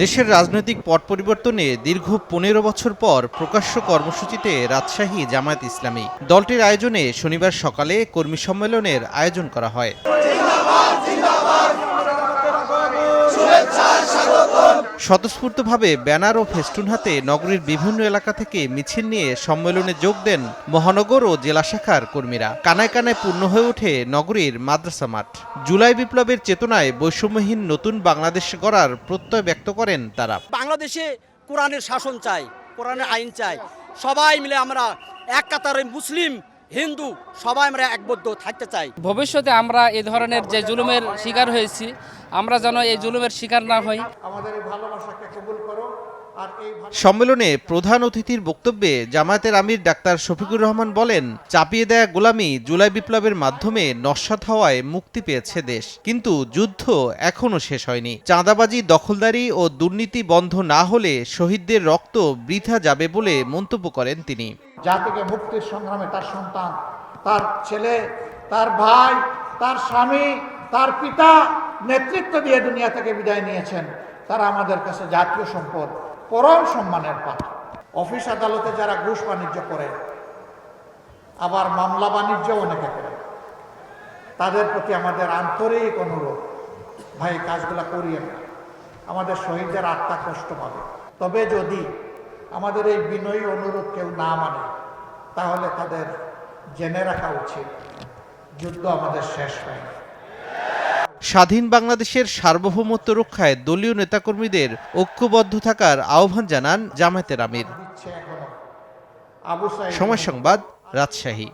দেশের রাজনৈতিক পট পরিবর্তনে দীর্ঘ ১৫ বছর পর প্রকাশ্য কর্মসূচিতে রাজশাহী জামায়াত ইসলামী দলটির আয়োজনে শনিবার সকালে কর্মী সম্মেলনের আয়োজন করা হয়। স্বতঃস্ফূর্তভাবে ব্যানার ও ফেস্টুন হাতে নগরীর বিভিন্ন এলাকা থেকে মিছিল নিয়ে সম্মেলনে যোগ দেন মহানগর ও জেলা শাখার কর্মীরা। কানায় কানায় পূর্ণ হয়ে ওঠে নগরীর মাদ্রাসা মাঠ। জুলাই বিপ্লবের চেতনায় বৈষম্যহীন নতুন বাংলাদেশ গড়ার প্রত্যয় ব্যক্ত করেন তারা। বাংলাদেশে কোরআনের শাসন চাই, কোরআনের আইন চাই। সবাই মিলে আমরা এক কাতারে মুসলিম হিন্দু সবাই আমরা একবদ্ধ থাকতে চাই। ভবিষ্যতে আমরা এই ধরনের যে জুলুমের শিকার হয়েছি, আমরা যেন এই জুলুমের শিকার না হই। আমাদের এই ভালোবাসাকে কবুল করো। সম্মেলনে প্রধান অতিথির বক্তব্যে জামায়াতের আমির ডাক্তার শফিকুর রহমান বলেন, চাপিয়ে দেয়া গোলামি জুলাই বিপ্লবের মাধ্যমে নস্যাৎ হওয়ায় মুক্তি পেয়েছে দেশ, কিন্তু যুদ্ধ এখনো শেষ হয়নি। চাঁদাবাজি, দখলদারি ও দুর্নীতি বন্ধ না হলে শহীদদের রক্ত বৃথা যাবে বলে মন্তব্য করেন তিনি। জাতিকে মুক্তির সংগ্রামে তার সন্তান, তার ছেলে, তার ভাই, তার স্বামী, তার পিতা নেতৃত্ব দিয়ে দুনিয়া থেকে বিদায় নিয়েছেন। তারা আমাদের কাছে জাতীয় সম্পদ, পরম সম্মানের পাত্র। অফিস আদালতে যারা ঘুষ বাণিজ্য করে, আবার মামলা বাণিজ্য অনেকে করে, তাদের প্রতি আমাদের আন্তরিক অনুরোধ, ভাই কাজগুলা করিয়েন না, আমাদের শহীদদের আত্মা কষ্ট পাবে। তবে যদি আমাদের এই বিনয়ী অনুরোধ কেউ না মানে, তাহলে তাদের জেনে রাখা উচিত যুদ্ধ আমাদের শেষ হয়নি। স্বাধীন বাংলাদেশের সার্বভৌমত্ব রক্ষায় দলীয় নেতাকর্মীদের ঐক্যবদ্ধ থাকার আহ্বান জানান জামায়াতের আমির। সময় সংবাদ, রাজশাহী।